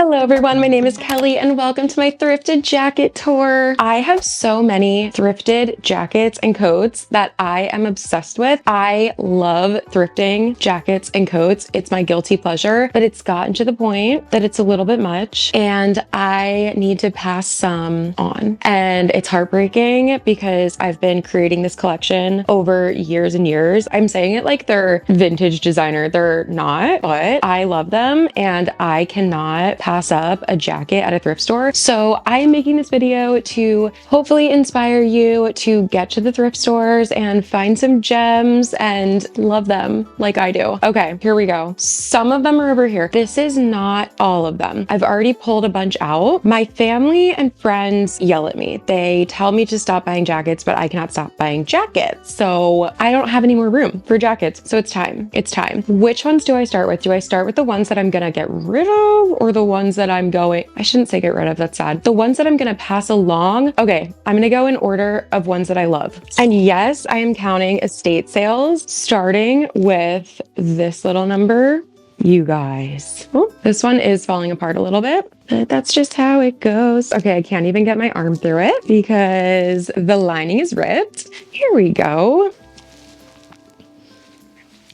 Hello everyone, my name is Kelly and welcome to my thrifted jacket tour. I have so many thrifted jackets and coats that I am obsessed with. I love thrifting jackets and coats. It's my guilty pleasure, but it's gotten to the point that it's a little bit much and I need to pass some on. And it's heartbreaking because I've been creating this collection over years and years. I'm saying it like they're vintage designer. They're not, but I love them and I cannot pass up a jacket at a thrift store. So I am making this video to hopefully inspire you to get to the thrift stores and find some gems and love them like I do. Okay, here we go. Some of them are over here. This is not all of them. I've already pulled a bunch out. My family and friends yell at me. They tell me to stop buying jackets, but I cannot stop buying jackets. So I don't have any more room for jackets. So it's time. It's time. Which ones do I start with? Do I start with the ones that I'm gonna get rid of or the ones that I shouldn't say get rid of, that's sad. The ones that I'm gonna pass along. Okay, I'm gonna go in order of ones that I love. And yes, I am counting estate sales, starting with this little number. You guys. Oh, this one is falling apart a little bit, but that's just how it goes. Okay, I can't even get my arm through it because the lining is ripped. Here we go.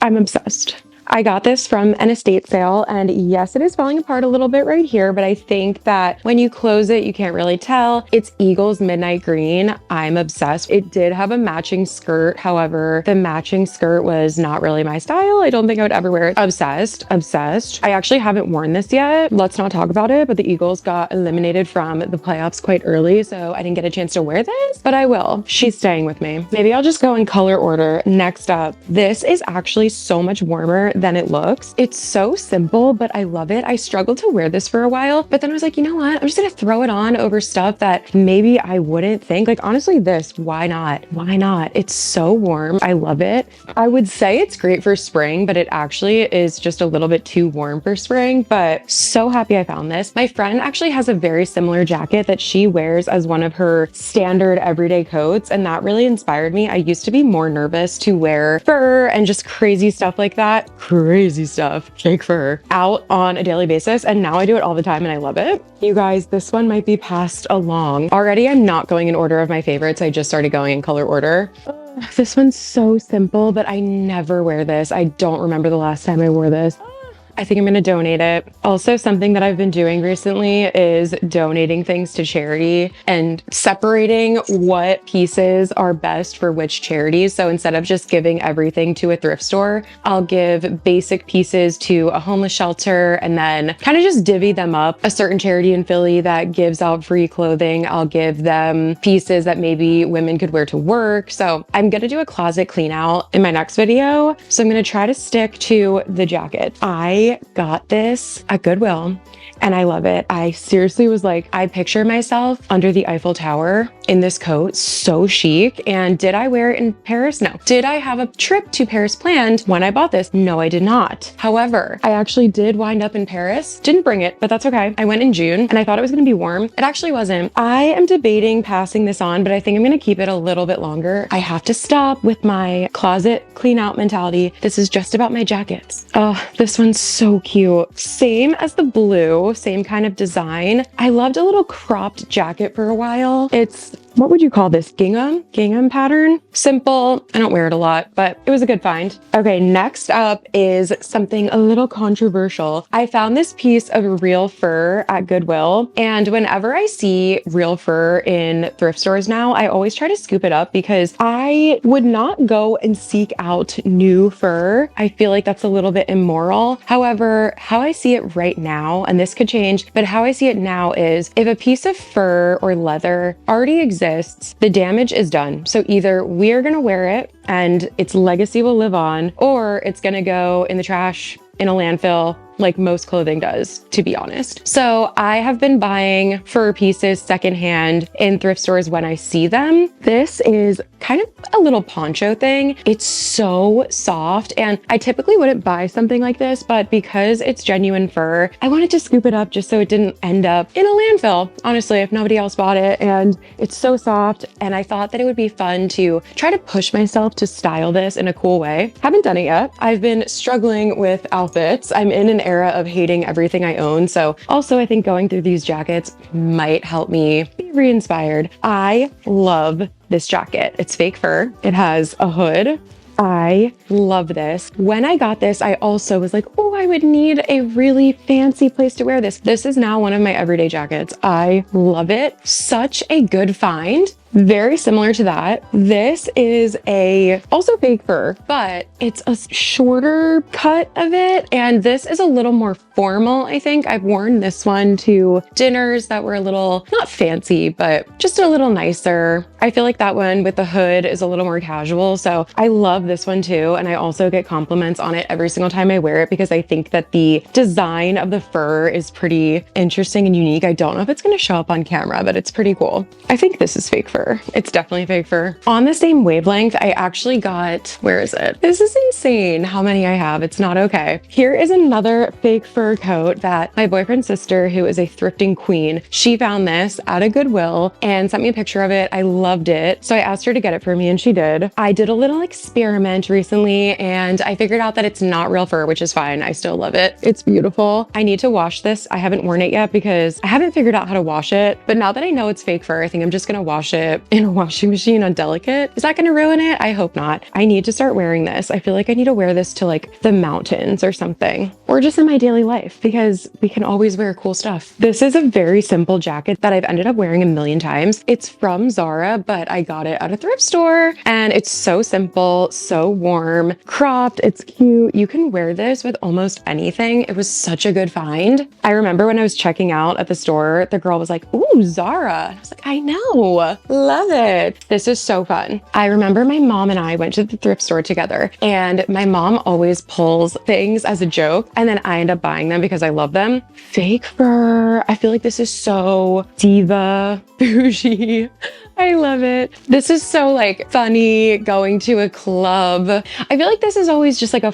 I'm obsessed. I got this from an estate sale and yes, it is falling apart a little bit right here, but I think that when you close it, you can't really tell. It's Eagle's Midnight Green. I'm obsessed. It did have a matching skirt. However, the matching skirt was not really my style. I don't think I would ever wear it. Obsessed, obsessed. I actually haven't worn this yet. Let's not talk about it, but the Eagles got eliminated from the playoffs quite early, so I didn't get a chance to wear this, but I will. She's staying with me. Maybe I'll just go in color order. Next up, this is actually so much warmer than it looks. It's so simple, but I love it. I struggled to wear this for a while, but then I was like, you know what? I'm just gonna throw it on over stuff that maybe I wouldn't think. Like honestly, this, why not? Why not? It's so warm. I love it. I would say it's great for spring, but it actually is just a little bit too warm for spring, but so happy I found this. My friend actually has a very similar jacket that she wears as one of her standard everyday coats, and that really inspired me. I used to be more nervous to wear fur and just crazy stuff like that. Crazy stuff, fake fur, out on a daily basis. And now I do it all the time and I love it. You guys, this one might be passed along. Already I'm not going in order of my favorites. I just started going in color order. This one's so simple, but I never wear this. I don't remember the last time I wore this. I think I'm gonna donate it. Also, something that I've been doing recently is donating things to charity and separating what pieces are best for which charities. So instead of just giving everything to a thrift store, I'll give basic pieces to a homeless shelter and then kind of just divvy them up. A certain charity in Philly that gives out free clothing, I'll give them pieces that maybe women could wear to work. So I'm gonna do a closet clean out in my next video. So I'm gonna try to stick to the jacket. I got this at Goodwill and I love it. I seriously was like, I picture myself under the Eiffel Tower in this coat, so chic. And did I wear it in Paris? No. Did I have a trip to Paris planned when I bought this? No, I did not. However, I actually did wind up in Paris. Didn't bring it, but that's okay. I went in June and I thought it was gonna be warm. It actually wasn't. I am debating passing this on, but I think I'm gonna keep it a little bit longer. I have to stop with my closet clean out mentality. This is just about my jackets. Oh, this one's so cute. Same as the blue, same kind of design. I loved a little cropped jacket for a while. It's, what would you call this? Gingham pattern? Simple. I don't wear it a lot, but it was a good find. Okay, next up is something a little controversial. I found this piece of real fur at Goodwill, and whenever I see real fur in thrift stores now, I always try to scoop it up because I would not go and seek out new fur. I feel like that's a little bit immoral. However, how I see it right now, and this could change, but how I see it now is if a piece of fur or leather already exists, the damage is done. So either we're gonna wear it and its legacy will live on, or it's gonna go in the trash in a landfill like most clothing does, to be honest. So I have been buying fur pieces secondhand in thrift stores when I see them. This is kind of a little poncho thing. It's so soft and I typically wouldn't buy something like this, but because it's genuine fur, I wanted to scoop it up just so it didn't end up in a landfill, honestly, if nobody else bought it. And it's so soft and I thought that it would be fun to try to push myself to style this in a cool way. Haven't done it yet. I've been struggling with outfits. I'm in an era of hating everything I own. So also I think going through these jackets might help me be re-inspired. I love this jacket. It's fake fur. It has a hood. I love this. When I got this, I also was like, oh, I would need a really fancy place to wear this. This is now one of my everyday jackets. I love it. Such a good find. Very similar to that. This is also fake fur, but it's a shorter cut of it. And this is a little more formal, I think. I've worn this one to dinners that were a little, not fancy, but just a little nicer. I feel like that one with the hood is a little more casual. So I love this one too. And I also get compliments on it every single time I wear it because I think that the design of the fur is pretty interesting and unique. I don't know if it's going to show up on camera, but it's pretty cool. I think this is fake fur. It's definitely fake fur. On the same wavelength, I actually got, where is it? This is insane how many I have. It's not okay. Here is another fake fur coat that my boyfriend's sister, who is a thrifting queen, she found this at a Goodwill and sent me a picture of it. I loved it. So I asked her to get it for me and she did. I did a little experiment recently and I figured out that it's not real fur, which is fine. I still love it. It's beautiful. I need to wash this. I haven't worn it yet because I haven't figured out how to wash it. But now that I know it's fake fur, I think I'm just gonna wash it in a washing machine on delicate. Is that gonna ruin it? I hope not. I need to start wearing this. I feel like I need to wear this to like the mountains or something, or just in my daily life because we can always wear cool stuff. This is a very simple jacket that I've ended up wearing a million times. It's from Zara, but I got it at a thrift store and it's so simple, so warm, cropped, it's cute. You can wear this with almost anything. It was such a good find. I remember when I was checking out at the store, the girl was like, ooh, Zara. And I was like, I know, love it. This is so fun. I remember my mom and I went to the thrift store together and my mom always pulls things as a joke and then I end up buying them because I love them. Fake fur. I feel like this is so diva, bougie. I love it. This is so like funny going to a club. I feel like this is always just like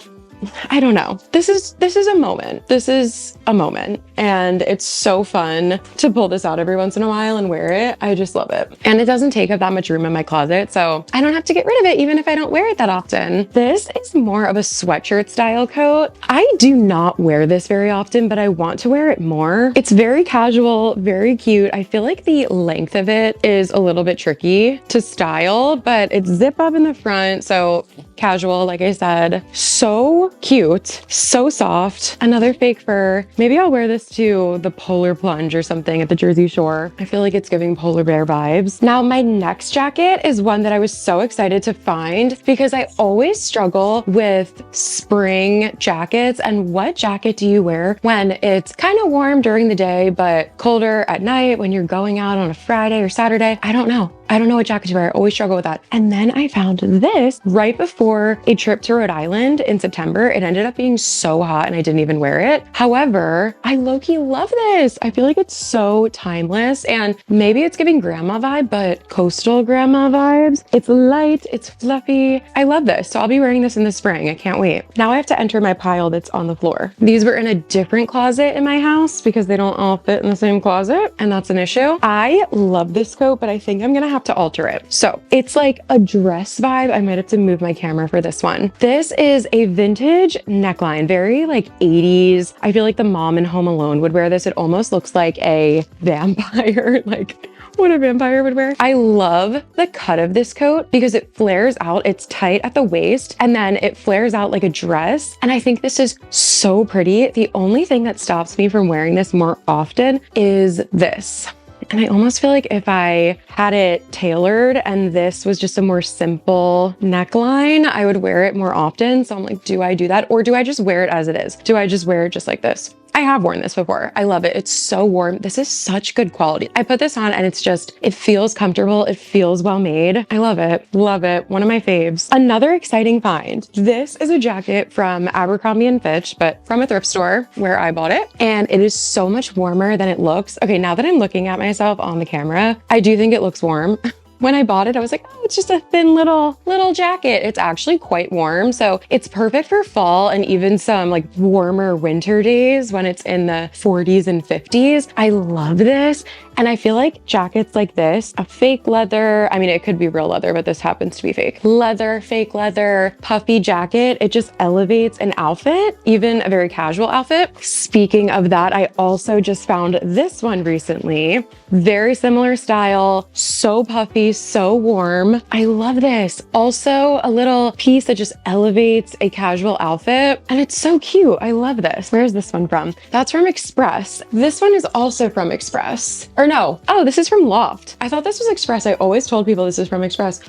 I don't know. This is a moment. This is a moment. And it's so fun to pull this out every once in a while and wear it. I just love it. And it doesn't take up that much room in my closet, so I don't have to get rid of it even if I don't wear it that often. This is more of a sweatshirt style coat. I do not wear this very often, but I want to wear it more. It's very casual, very cute. I feel like the length of it is a little bit tricky to style, but it's zip up in the front, so casual, like I said. So cute, so soft. Another fake fur. Maybe I'll wear this to the polar plunge or something at the Jersey Shore. I feel like it's giving polar bear vibes. Now, my next jacket is one that I was so excited to find because I always struggle with spring jackets. And what jacket do you wear when it's kind of warm during the day, but colder at night when you're going out on a Friday or Saturday? I don't know. I don't know what jacket to wear. I always struggle with that. And then I found this right before a trip to Rhode Island in September. It ended up being so hot and I didn't even wear it. However, I low-key love this. I feel like it's so timeless and maybe it's giving grandma vibe, but coastal grandma vibes. It's light, it's fluffy. I love this. So I'll be wearing this in the spring. I can't wait. Now I have to enter my pile that's on the floor. These were in a different closet in my house because they don't all fit in the same closet and that's an issue. I love this coat, but I think I'm gonna have to alter it. So it's like a dress vibe. I might have to move my camera for this one. This is a vintage neckline, very like 80s. I feel like the mom in Home Alone would wear this. It almost looks like a vampire, like what a vampire would wear. I love the cut of this coat because it flares out. It's tight at the waist and then it flares out like a dress. And I think this is so pretty. The only thing that stops me from wearing this more often is this. And I almost feel like if I had it tailored and this was just a more simple neckline, I would wear it more often. So I'm like, do I do that? Or do I just wear it as it is? Do I just wear it just like this? I have worn this before. I love it. It's so warm. This is such good quality. I put this on and it's just, it feels comfortable. It feels well made. I love it. Love it. One of my faves. Another exciting find. This is a jacket from Abercrombie & Fitch, but from a thrift store where I bought it. And it is so much warmer than it looks. Okay, now that I'm looking at myself on the camera, I do think it looks warm. When I bought it, I was like, oh, it's just a thin little jacket. It's actually quite warm. So it's perfect for fall and even some like warmer winter days when it's in the 40s and 50s. I love this. And I feel like jackets like this, a fake leather, I mean, it could be real leather, but this happens to be fake. Leather, fake leather, puffy jacket, it just elevates an outfit, even a very casual outfit. Speaking of that, I also just found this one recently. Very similar style, so puffy, so warm. I love this. Also a little piece that just elevates a casual outfit. And it's so cute. I love this. Where's this one from? That's from Express. This one is also from Express. Or no. Oh, this is from Loft. I thought this was Express. I always told people this is from Express.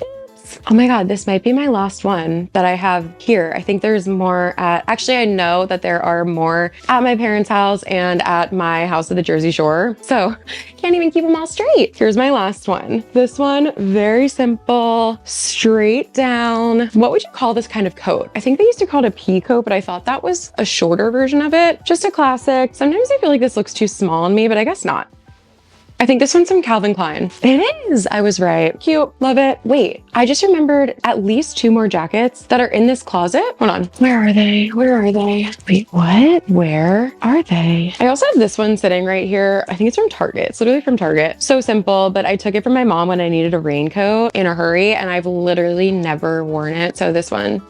Oh my God, this might be my last one that I have here. I think there's more actually, I know that there are more at my parents' house and at my house at the Jersey Shore. So can't even keep them all straight. Here's my last one. This one, very simple, straight down. What would you call this kind of coat? I think they used to call it a pea coat, but I thought that was a shorter version of it. Just a classic. Sometimes I feel like this looks too small on me, but I guess not. I think this one's from Calvin Klein. It is. I was right. Cute. Love it. Wait, I just remembered at least 2 more jackets that are in this closet. Hold on. Where are they? Where are they? Wait, what? Where are they? I also have this one sitting right here. I think it's from Target. It's literally from Target. So simple, but I took it from my mom when I needed a raincoat in a hurry and I've literally never worn it. So this one's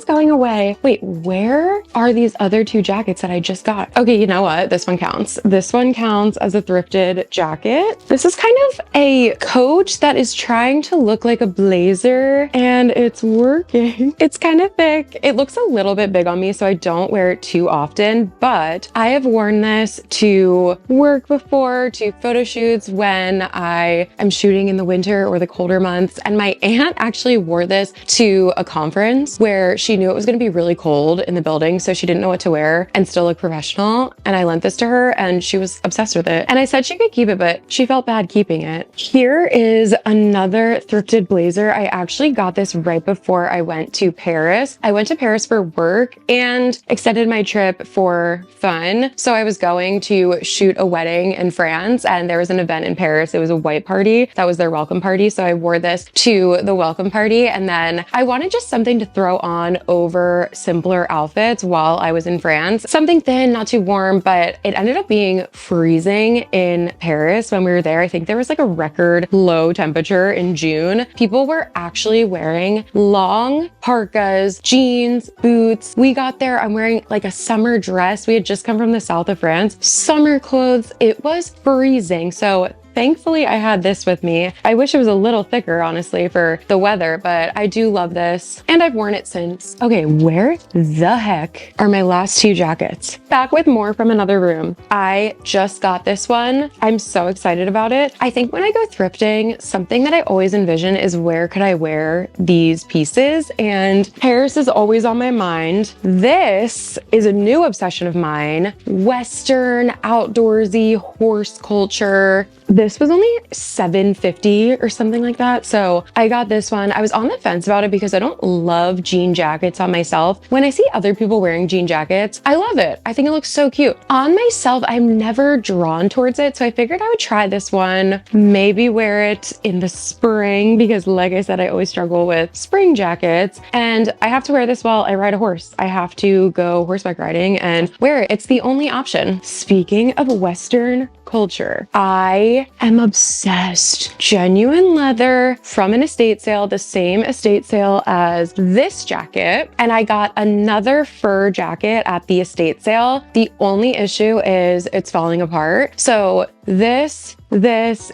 going away. Wait, where are these other 2 jackets that I just got? Okay, you know what? This one counts. This one counts as a thrifted jacket. This is kind of a coat that is trying to look like a blazer and it's working. It's kind of thick. It looks a little bit big on me, so I don't wear it too often, but I have worn this to work before, to photo shoots when I am shooting in the winter or the colder months. And my aunt actually wore this to a conference where she knew it was going to be really cold in the building, so she didn't know what to wear and still look professional. And I lent this to her and she was obsessed with it. And I said she could keep it, but she felt bad keeping it. Here is another thrifted blazer. I actually got this right before I went to Paris. I went to Paris for work and extended my trip for fun. So I was going to shoot a wedding in France and there was an event in Paris. It was a white party. That was their welcome party. So I wore this to the welcome party. And then I wanted just something to throw on over simpler outfits while I was in France. Something thin, not too warm, but it ended up being freezing in Paris when we were there. I think there was like a record low temperature in June. People were actually wearing long parkas, jeans, boots. We got there, I'm wearing like a summer dress. We had just come from the south of France. Summer clothes. It was freezing. So thankfully, I had this with me. I wish it was a little thicker, honestly, for the weather, but I do love this and I've worn it since. Okay, where the heck are my last 2 jackets? Back with more from another room. I just got this one. I'm so excited about it. I think when I go thrifting, something that I always envision is where could I wear these pieces? And Paris is always on my mind. This is a new obsession of mine. Western, outdoorsy, horse culture. This was only $7.50 or something like that. So I got this one. I was on the fence about it because I don't love jean jackets on myself. When I see other people wearing jean jackets, I love it. I think it looks so cute. On myself, I'm never drawn towards it. So I figured I would try this one, maybe wear it in the spring because like I said, I always struggle with spring jackets and I have to wear this while I ride a horse. I have to go horseback riding and wear it. It's the only option. Speaking of Western culture, I am obsessed. Genuine leather from an estate sale, the same estate sale as this jacket. And I got another fur jacket at the estate sale. The only issue is it's falling apart. So this,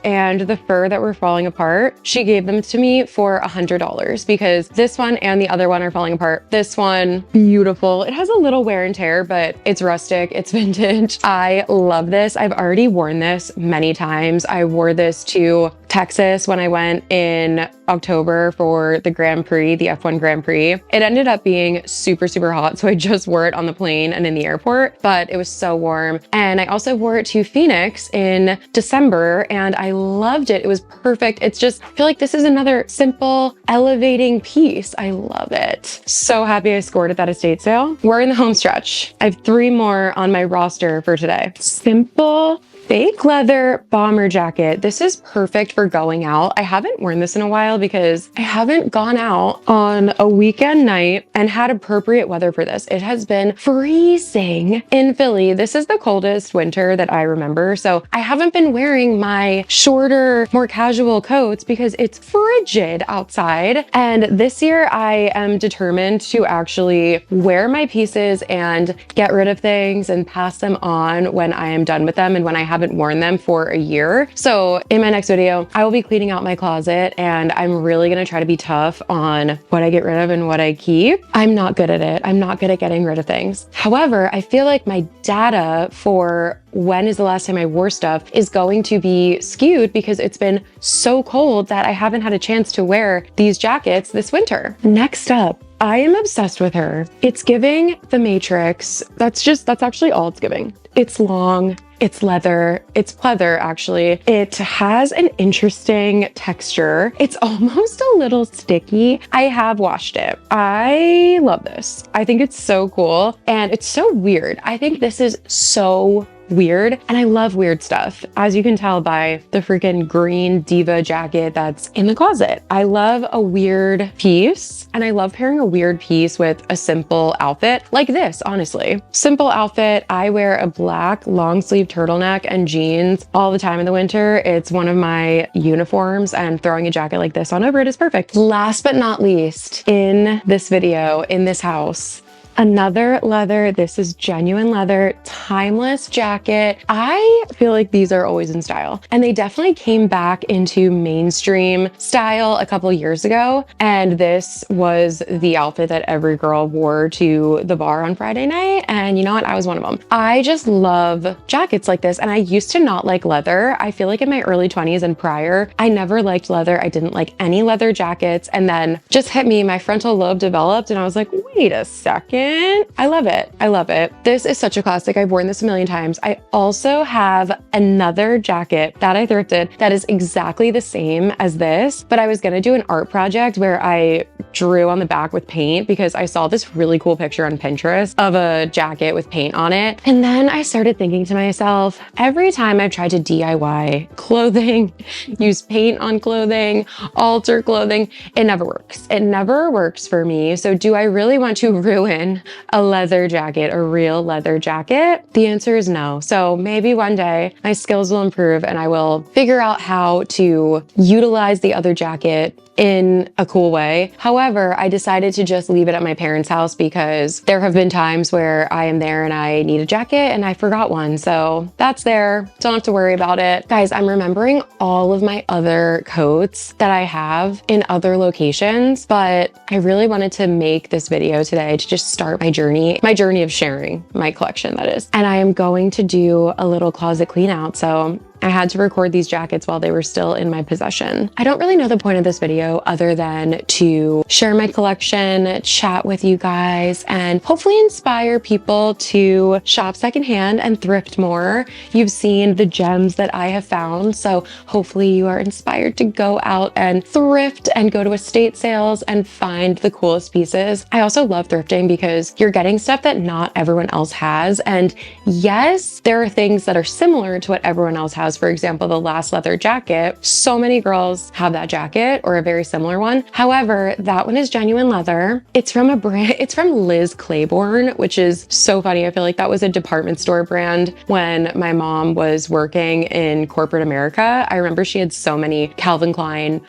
and the fur that were falling apart, she gave them to me for $100 because this one and the other one are falling apart. This one, beautiful. It has a little wear and tear, but it's rustic, it's vintage. I love this. I've already worn this many times. I wore this to Texas when I went in October for the Grand Prix, the F1 Grand Prix. It ended up being super, super hot. So I just wore it on the plane and in the airport, but it was so warm. And I also wore it to Phoenix in December and I loved it. It was perfect. It's just, I feel like this is another simple, elevating piece. I love it. So happy I scored at that estate sale. We're in the home stretch. I have 3 more on my roster for today. Simple, fake leather bomber jacket. This is perfect for going out. I haven't worn this in a while because I haven't gone out on a weekend night and had appropriate weather for this. It has been freezing in Philly. This is the coldest winter that I remember. So I haven't been wearing my shorter, more casual coats because it's frigid outside. And this year I am determined to actually wear my pieces and get rid of things and pass them on when I am done with them and when I haven't worn them for a year. So in my next video, I will be cleaning out my closet and I'm really gonna try to be tough on what I get rid of and what I keep. I'm not good at it. I'm not good at getting rid of things. However, I feel like my data for when is the last time I wore stuff is going to be skewed because it's been so cold that I haven't had a chance to wear these jackets this winter. Next up, I am obsessed with her. It's giving The Matrix. That's actually all it's giving. It's long, it's leather, it's pleather actually. It has an interesting texture. It's almost a little sticky. I have washed it. I love this. I think it's so cool and it's so weird. I think this is so weird and I love weird stuff, as you can tell by the freaking green diva jacket that's in the closet. I love a weird piece and I love pairing a weird piece with a simple outfit like this. Honestly, simple outfit. I wear a black long sleeve turtleneck and jeans all the time in the winter. It's one of my uniforms and throwing a jacket like this on over it is perfect. Last but not least, in this video, in this house, another leather. This is genuine leather, timeless jacket. I feel like these are always in style and they definitely came back into mainstream style a couple years ago. And this was the outfit that every girl wore to the bar on Friday night. And you know what? I was one of them. I just love jackets like this. And I used to not like leather. I feel like in my early 20s and prior, I never liked leather. I didn't like any leather jackets. And then just hit me, my frontal lobe developed and I was like, wait a second. I love it. I love it. This is such a classic. I've worn this a million times. I also have another jacket that I thrifted that is exactly the same as this, but I was going to do an art project where I drew on the back with paint because I saw this really cool picture on Pinterest of a jacket with paint on it. And then I started thinking to myself, every time I've tried to DIY clothing, use paint on clothing, alter clothing, it never works. It never works for me. So do I really want to ruin a leather jacket, a real leather jacket? The answer is no. So maybe one day my skills will improve and I will figure out how to utilize the other jacket in a cool way. However, I decided to just leave it at my parents' house because there have been times where I am there and I need a jacket and I forgot one. So that's there. Don't have to worry about it. Guys, I'm remembering all of my other coats that I have in other locations, but I really wanted to make this video today to just start my journey of sharing my collection, that is. And I am going to do a little closet clean out. So I had to record these jackets while they were still in my possession. I don't really know the point of this video other than to share my collection, chat with you guys, and hopefully inspire people to shop secondhand and thrift more. You've seen the gems that I have found, so hopefully you are inspired to go out and thrift and go to estate sales and find the coolest pieces. I also love thrifting because you're getting stuff that not everyone else has. And yes, there are things that are similar to what everyone else has. For example, the last leather jacket. So many girls have that jacket or a very similar one. However, that one is genuine leather. It's from a brand, it's from Liz Claiborne, which is so funny. I feel like that was a department store brand when my mom was working in corporate America. I remember she had so many Calvin Klein,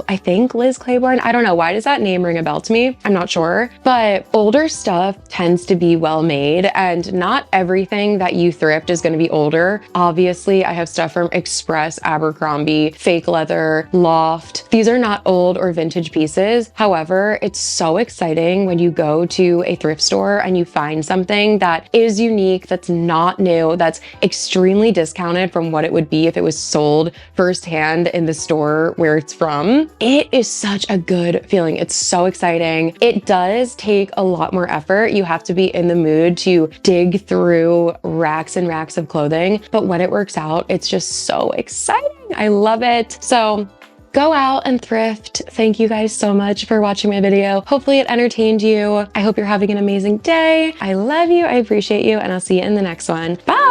I think Liz Claiborne. I don't know. Why does that name ring a bell to me? I'm not sure. But older stuff tends to be well made and not everything that you thrift is going to be older. Obviously, I have stuff from Express, Abercrombie, Fake Leather, Loft. These are not old or vintage pieces. However, it's so exciting when you go to a thrift store and you find something that is unique, that's not new, that's extremely discounted from what it would be if it was sold firsthand in the store where it's from. It is such a good feeling. It's so exciting. It does take a lot more effort. You have to be in the mood to dig through racks and racks of clothing, but when it works out, it's just so exciting. I love it. So go out and thrift. Thank you guys so much for watching my video. Hopefully it entertained you. I hope you're having an amazing day. I love you. I appreciate you. And I'll see you in the next one. Bye.